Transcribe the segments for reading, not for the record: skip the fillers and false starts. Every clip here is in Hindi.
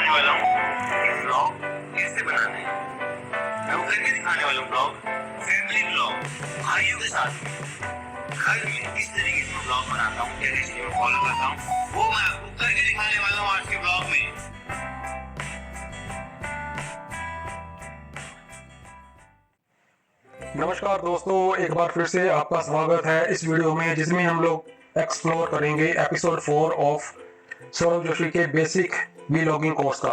दिखाने वाला हूँ कि ब्लॉग कैसे बनाना है। मैं वो करके दिखाने वाला हूँ ब्लॉग, फैमिली ब्लॉग, भाइयों के साथ घर में किस तरीके से ब्लॉग बनाता हूँ, क्या रेसिपी में फॉलो करता हूँ, वो मैं आपको करके दिखाने वाला हूँ आज के ब्लॉग में। नमस्कार दोस्तों, एक बार फिर से आपका स्वागत है इस वीडियो में, जिसमें हम लोग एक्सप्लोर करेंगे एपिसोड 4 ऑफ सौरभ जोशी के बेसिक वीलॉगिंग कोर्स का।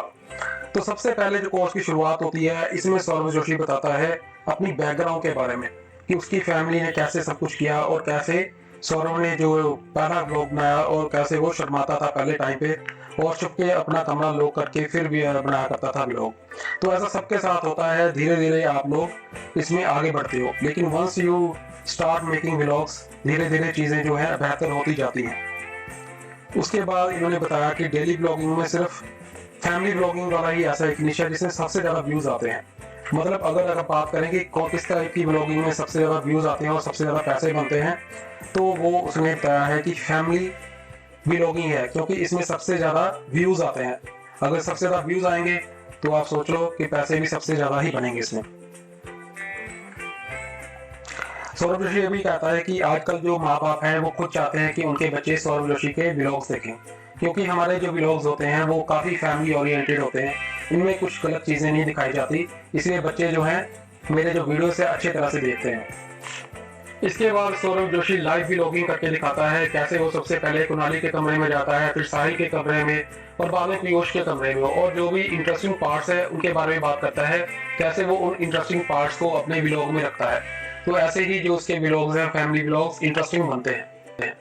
तो सबसे पहले जो कोर्स की शुरुआत होती है, इसमें सौरभ जोशी बताता है अपनी बैकग्राउंड के बारे में कि उसकी फैमिली ने कैसे सब कुछ किया और कैसे सौरभ ने जो पहला ब्लॉग बनाया और कैसे वो शर्माता था पहले टाइम पे और चुपके अपना कमरा लॉक करके फिर भी बनाया करता था ब्लॉग। तो ऐसा सबके साथ होता है, धीरे धीरे आप लोग इसमें आगे बढ़ते हो, लेकिन once you start making vlogs धीरे धीरे चीज़ें जो है बेहतर होती जाती हैं। उसके बाद इन्होंने बताया कि डेली ब्लॉगिंग में सिर्फ फैमिली ब्लॉगिंग वाला ही ऐसा एक निश है जिसमें सबसे ज़्यादा व्यूज़ आते हैं। मतलब अगर बात करें कि किस तरह की ब्लॉगिंग में सबसे ज़्यादा व्यूज़ आते हैं और सबसे ज़्यादा पैसे बनते हैं, तो वो उसने बताया है कि फैमिली ब्लॉगिंग है, क्योंकि इसमें सबसे ज़्यादा व्यूज़ आते हैं। अगर सबसे ज़्यादा व्यूज़ आएंगे तो आप सोच लो कि पैसे भी सबसे ज़्यादा ही बनेंगे इसमें। सौरभ जोशी ये भी कहता है कि आजकल जो माँ बाप हैं वो खुद चाहते हैं कि उनके बच्चे सौरभ जोशी के व्लॉग्स देखें, क्योंकि हमारे जो व्लॉग्स होते हैं वो काफ़ी फैमिली ओरिएंटेड होते हैं, इनमें कुछ गलत चीज़ें नहीं दिखाई जाती, इसलिए बच्चे जो हैं मेरे जो वीडियो से अच्छी तरह से देखते हैं। इसके बाद सौरभ जोशी लाइव व्लॉगिंग करके दिखाता है कैसे वो सबसे पहले कुणाली के कमरे में जाता है, फिर साहिल के कमरे में और बाद में पीयूष के कमरे में, और जो भी इंटरेस्टिंग पार्ट्स है उनके बारे में बात करता है, कैसे वो उन इंटरेस्टिंग पार्ट्स को अपने व्लॉग में रखता है। तो ऐसे ही जो उसके व्लॉग्स हैं, फैमिली व्लॉग्स इंटरेस्टिंग बनते हैं।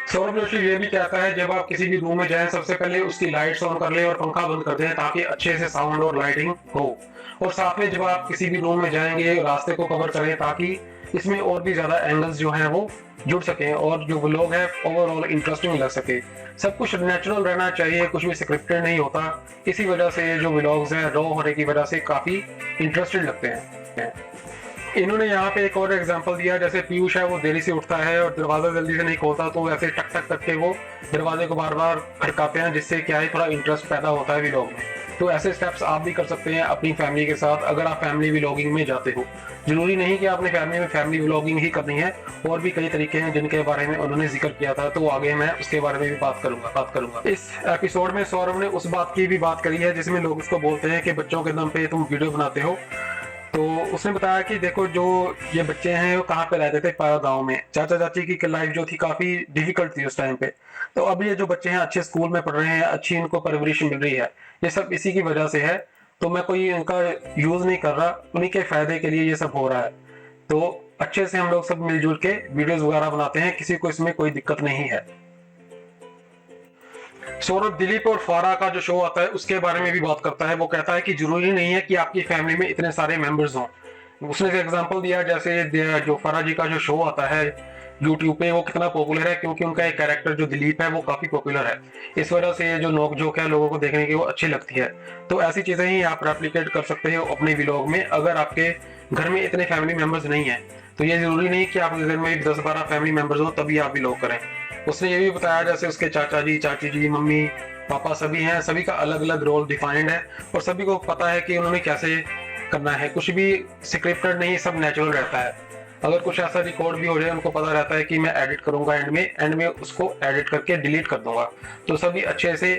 सौरभ जोशी ये भी कहता है जब आप किसी भी रूम में जाएं, सबसे पहले उसकी लाइट्स ऑन कर लें और पंखा बंद कर दें ताकि अच्छे से साउंड और लाइटिंग हो, और साथ में जब आप किसी भी रूम में जाएंगे रास्ते को कवर करें ताकि इसमें और भी ज्यादा एंगल्स जो हैं वो जुड़ सकें और जो व्लॉग है ओवरऑल इंटरेस्टिंग लग सके। सब कुछ नेचुरल रहना चाहिए, कुछ भी स्क्रिप्टेड नहीं होता। इसी वजह से ये जो व्लॉग्स हैं रॉ होने की वजह से काफी इंटरेस्टेड लगते हैं। इन्होंने यहाँ पे एक और एग्जांपल दिया, जैसे पीयूष है वो देरी से उठता है और दरवाजा जल्दी से नहीं खोलता, तो ऐसे टक टक करके वो दरवाजे को बार बार खड़काते हैं, जिससे क्या है थोड़ा इंटरेस्ट पैदा होता है व्लॉग में। तो ऐसे स्टेप्स आप भी कर सकते हैं अपनी फैमिली के साथ अगर आप फैमिली व्लॉगिंग में जाते हो। जरूरी नहीं कि आपने फैमिली में फैमिली व्लॉगिंग ही करनी है, और भी कई तरीके हैं जिनके बारे में उन्होंने जिक्र किया था, तो आगे मैं उसके बारे में भी बात करूंगा। इस एपिसोड में सौरभ ने उस बात की भी बात करी है जिसमें लोग उसको बोलते हैं कि बच्चों के दम पे तुम वीडियो बनाते हो। तो उसने बताया कि देखो जो ये बच्चे हैं वो कहाँ पे रहते थे, पारा गांव में। चाचा चाची की लाइफ जो थी काफी डिफिकल्ट थी उस टाइम पे। तो अब ये जो बच्चे हैं अच्छे स्कूल में पढ़ रहे हैं, अच्छी इनको परवरिश मिल रही है, ये सब इसी की वजह से है। तो मैं कोई इनका यूज नहीं कर रहा, उन्हीं के फायदे के लिए ये सब हो रहा है। तो अच्छे से हम लोग सब मिलजुल के वीडियोस वगैरह बनाते हैं, किसी को इसमें कोई दिक्कत नहीं है। सौरभ दिलीप और फारा का जो शो आता है उसके बारे में भी बात करता है। वो कहता है कि जरूरी नहीं है कि आपकी फैमिली में इतने सारे मेंबर्स हों। उसने एग्जांपल दिया, जैसे जो फारा जी का जो शो आता है यूट्यूब पे वो कितना पॉपुलर है, क्योंकि उनका एक कैरेक्टर जो दिलीप है वो काफी पॉपुलर है। इस वजह से ये जो नोक झोंक है लोगों को देखने की वो अच्छी लगती है। तो ऐसी चीजें ही आप रेप्लिकेट कर सकते हो अपने व्लॉग में। अगर आपके घर में इतने फैमिली मेंबर्स नहीं है तो ये जरूरी नहीं कि आपके घर में 10-12 फैमिली मेंबर्स हो तभी आप व्लॉग करें। उसने ये भी बताया जैसे उसके चाचा जी, चाची जी, मम्मी पापा सभी हैं, सभी का अलग अलग रोल डिफाइंड है और सभी को पता है कि उन्होंने कैसे करना है। कुछ भी स्क्रिप्टेड नहीं, सब नेचुरल रहता है। अगर कुछ ऐसा रिकॉर्ड भी हो जाए उनको पता रहता है कि मैं एडिट करूंगा, एंड में उसको एडिट करके डिलीट कर दूंगा। तो सभी अच्छे से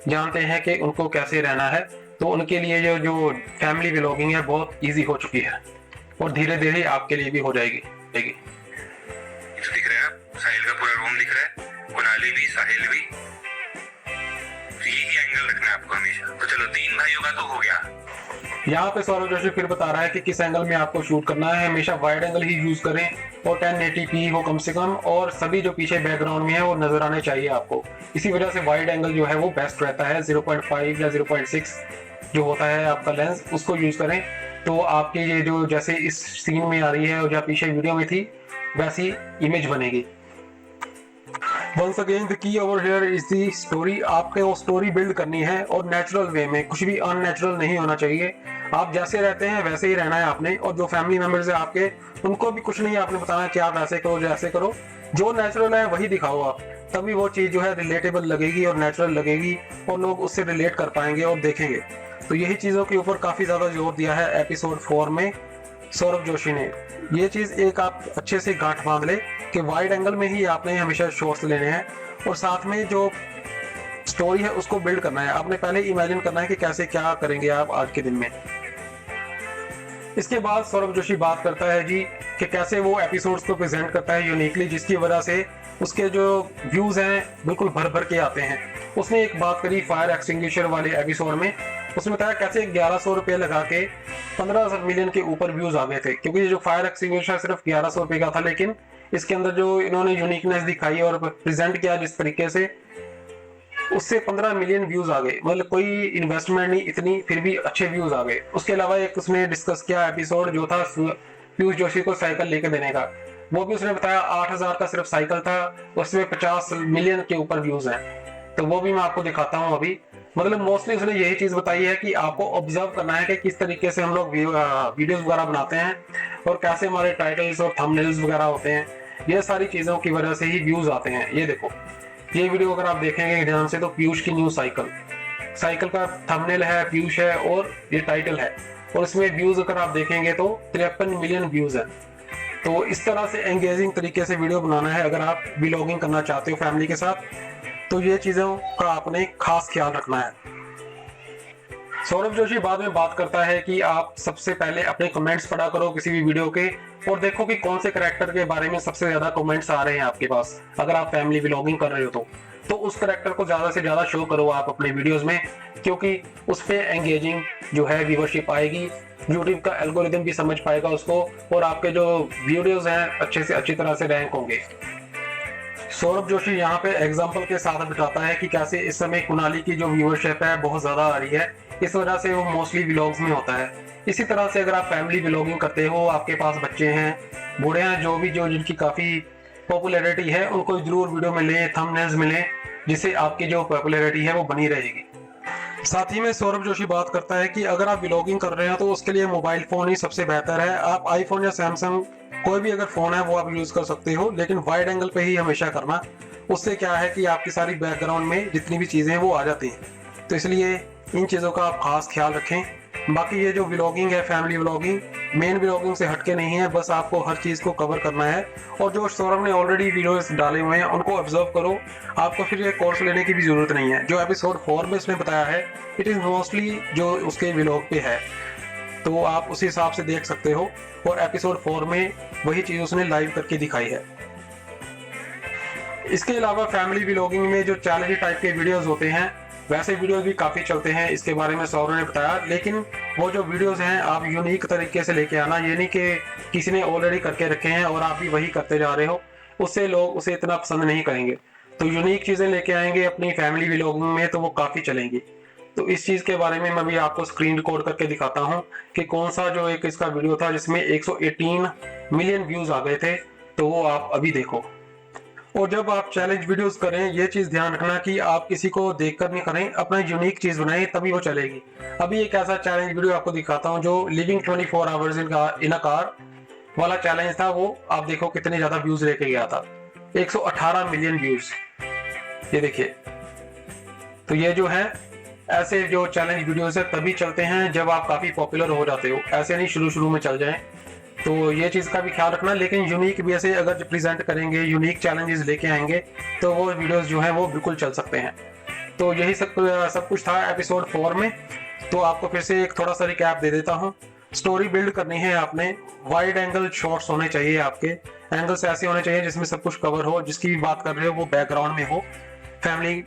जानते हैं कि उनको कैसे रहना है। तो उनके लिए जो फैमिली व्लॉगिंग है बहुत ईजी हो चुकी है और धीरे धीरे आपके लिए भी हो जाएगी। दिख रहा है साहिल का पूरा रूम दिख रहा है, कुणाली भी, साहिल भी। यही एंगल रखना है आपको हमेशा। तो चलो 3 भाइयों का तो हो गया। यहाँ पे सौरभ जोशी फिर बता रहा है कि किस एंगल में आपको शूट करना है। हमेशा वाइड एंगल ही यूज करें और 1080p हो कम से कम, और सभी जो पीछे बैकग्राउंड में है वो नजर आने चाहिए आपको। इसी वजह से वाइड एंगल जो है वो बेस्ट रहता है। 0.5 या 0.6 जो होता है आपका लेंस, उसको यूज करें तो आपकी ये जो जैसे इस सीन में आ रही है और जो पीछे वीडियो में थी वैसी इमेज बनेगी। Once again the key over here is the story। आपके वो स्टोरी बिल्ड करनी है और नेचुरल वे में, कुछ भी अननेचुरल नहीं होना चाहिए। आप जैसे रहते हैं वैसे ही रहना है आपने, और जो फैमिली मेंबर्स है आपके उनको भी कुछ नहीं आपने बताना कि आप ऐसे करो जैसे करो, जो नेचुरल है वही दिखाओ आप। तभी वो चीज़ जो है रिलेटेबल लगेगी और नेचुरल लगेगी और लोग उससे रिलेट कर पाएंगे और देखेंगे। तो यही चीज़ों के ऊपर काफ़ी ज़्यादा जोर दिया है एपिसोड 4 में सौरभ जोशी ने। ये चीज़ एक आप अच्छे से गांठ बांध ले कि वाइड एंगल में ही आपने हमेशा शॉट्स लेने हैं और साथ में जो स्टोरी है उसको बिल्ड करना है। आपने पहले इमेजिन करना है कि कैसे क्या करेंगे आप आज के दिन में। इसके बाद सौरभ जोशी बात करता है जी कि कैसे वो एपिसोड्स को प्रेजेंट करता है यूनिकली, जिसकी वजह से उसके जो व्यूज़ हैं बिल्कुल भर भर के आते हैं। उसने एक बात करी फायर एक्सटिंग्विशर वाले एपिसोड में, उसने बताया कैसे 1100 रुपये लगा के 15 मिलियन के ऊपर व्यूज़ आ गए थे, क्योंकि जो फायर एक्सटिंग्विशर सिर्फ 1100 रुपये का था, लेकिन इसके अंदर जो इन्होंने यूनिकनेस दिखाई और प्रेजेंट किया जिस तरीके से, उससे 15 मिलियन व्यूज आ गए। मतलब कोई इन्वेस्टमेंट नहीं इतनी, फिर भी अच्छे व्यूज आ गए। उसके अलावा एक उसने डिस्कस किया एपिसोड जो था पीयूष जोशी को साइकिल लेके देने का, वो भी उसने बताया 8000 का सिर्फ साइकिल था, उसमें 50 मिलियन के ऊपर व्यूज हैं। तो वो भी मैं आपको दिखाता हूँ अभी। मतलब मोस्टली उसने यही चीज बताई है कि आपको ऑब्जर्व करना है कि किस तरीके से हम लोग वीडियोस वगैरह बनाते हैं और कैसे हमारे टाइटल्स और थंबनेल्स वगैरह होते हैं। ये सारी चीजों की वजह से ही व्यूज आते हैं। ये देखो, ये वीडियो अगर आप देखेंगे ध्यान से तो पीयूष की न्यू साइकिल का थंबनेल है, पीयूष है और ये टाइटल है, और इसमें व्यूज अगर आप देखेंगे तो 53 मिलियन व्यूज है। तो इस तरह से एंगेजिंग तरीके से वीडियो बनाना है अगर आप व्लॉगिंग करना चाहते हो फैमिली के साथ, तो ये चीज़ों का आपने खास ख्याल रखना है। सौरभ जोशी बाद में बात करता है कि आप सबसे पहले अपने कमेंट्स पढ़ा करो किसी भी वीडियो के और देखो कि कौन से कैरेक्टर के बारे में सबसे ज्यादा कमेंट्स आ रहे हैं आपके पास। अगर आप फैमिली व्लॉगिंग कर रहे हो तो उस कैरेक्टर को ज्यादा से ज्यादा शो करो आप अपने वीडियोस में, क्योंकि उस पर एंगेजिंग जो है व्यूअरशिप आएगी, यूट्यूब का एल्गोरिदम भी समझ पाएगा उसको और आपके जो वीडियोज हैं अच्छे से अच्छी तरह से रैंक होंगे। सौरभ जोशी यहाँ पे एग्जाम्पल के साथ बताता है कि कैसे इस समय कुनाली की जो व्यूअरशिप है बहुत ज्यादा आ रही है, इस वजह से वो मोस्टली व्लॉग्स में होता है। इसी तरह से अगर आप फैमिली व्लॉगिंग करते हो, आपके पास बच्चे हैं, बूढ़े हैं, जो भी जो जिनकी काफ़ी पॉपुलैरिटी है, उनको जरूर वीडियो मिले, थंबनेल्स मिले, जिससे आपकी जो पॉपुलैरिटी है वो बनी रहेगी। साथ ही में सौरभ जोशी बात करता है कि अगर आप व्लॉगिंग कर रहे हो तो उसके लिए मोबाइल फ़ोन ही सबसे बेहतर है। आप आईफोन या सैमसंग कोई भी अगर फ़ोन है वो आप यूज़ कर सकते हो, लेकिन वाइड एंगल पे ही हमेशा करना। उससे क्या है कि आपकी सारी बैकग्राउंड में जितनी भी चीज़ें हैं वो आ जाती हैं। तो इसलिए इन चीज़ों का आप खास ख्याल रखें। बाकी ये जो व्लॉगिंग है, फैमिली व्लॉगिंग मेन व्लॉगिंग से हटके नहीं है, बस आपको हर चीज़ को कवर करना है। और जो सौरभ ने ऑलरेडी वीडियोस डाले हुए हैं उनको ऑब्जर्व करो, आपको फिर ये कोर्स लेने की भी ज़रूरत नहीं है। जो एपिसोड 4 में उसने बताया है इट इज़ मोस्टली जो उसके व्लॉग पे है, तो आप उस हिसाब से देख सकते हो। और एपिसोड 4 में वही चीज़ उसने लाइव करके दिखाई है। इसके अलावा फैमिली व्लॉगिंग में जो चैलेंज टाइप के वीडियोस होते हैं, वैसे वीडियोस भी काफ़ी चलते हैं, इसके बारे में सौरभ ने बताया। लेकिन वो जो वीडियोस हैं आप यूनिक तरीके से लेके आना, ये नहीं कि किसी ने ऑलरेडी करके रखे हैं और आप भी वही करते जा रहे हो, उससे लोग उसे इतना पसंद नहीं करेंगे। तो यूनिक चीज़ें लेके आएंगे अपनी फैमिली व्लॉगिंग में तो वो काफ़ी चलेंगी। तो इस चीज़ के बारे में मैं भी आपको स्क्रीन रिकॉर्ड करके दिखाता हूँ कि कौन सा जो एक इसका वीडियो था जिसमें 118 मिलियन व्यूज़ आ गए थे, तो वो आप अभी देखो। और जब आप चैलेंज वीडियोस करें ये चीज़ ध्यान रखना कि आप किसी को देखकर नहीं करें, अपना यूनिक चीज़ बनाएं तभी वो चलेगी। अभी एक ऐसा चैलेंज वीडियो आपको दिखाता हूँ जो living 24 hours in a car वाला चैलेंज था। वो आप देखो कितने ज़्यादा व्यूज़ लेके गया था, 118 मिलियन व्यूज़, ये देखिए। तो ये जो है ऐसे जो चैलेंज वीडियोस है तभी चलते हैं जब आप काफ़ी पॉपुलर हो जाते हो, ऐसे नहीं शुरू में चल जाएं। तो ये चीज़ का भी ख्याल रखना। लेकिन यूनिक भी ऐसे अगर प्रेजेंट करेंगे, यूनिक चैलेंजेस लेके आएंगे तो वो वीडियोस जो हैं वो बिल्कुल चल सकते हैं। तो यही सब कुछ था एपिसोड 4 में। तो आपको फिर से एक थोड़ा सा रिकैप दे देता हूँ। स्टोरी बिल्ड करनी है आपने, वाइड एंगल शॉट्स होने चाहिए, आपके एंगल्स ऐसे होने चाहिए जिसमें सब कुछ कवर हो, जिसकी भी बात कर रहे हो वो बैकग्राउंड में हो। फैमिली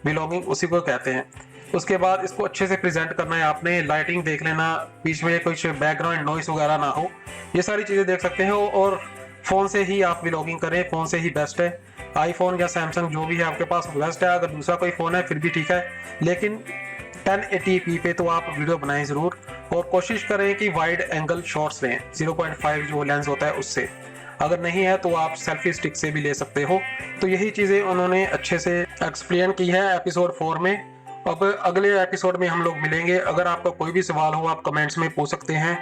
व्लॉगिंग उसी को कहते हैं। उसके बाद इसको अच्छे से प्रेजेंट करना है आपने, लाइटिंग देख लेना, बीच में कुछ बैकग्राउंड नॉइस वगैरह ना हो, ये सारी चीज़ें देख सकते हो। और फ़ोन से ही आप व्लॉगिंग करें, फ़ोन से ही बेस्ट है। आईफोन या सैमसंग जो भी है आपके पास बेस्ट है, अगर दूसरा कोई फ़ोन है फिर भी ठीक है, लेकिन 1080p पे तो आप वीडियो बनाएं ज़रूर। और कोशिश करें कि वाइड एंगल शॉट्स लें, 0.5 जो लेंस होता है उससे। अगर नहीं है तो आप सेल्फी स्टिक से भी ले सकते हो। तो यही चीज़ें उन्होंने अच्छे से एक्सप्लेन की है एपिसोड 4 में। अब अगले एपिसोड में हम लोग मिलेंगे। अगर आपका कोई भी सवाल हो आप कमेंट्स में पूछ सकते हैं।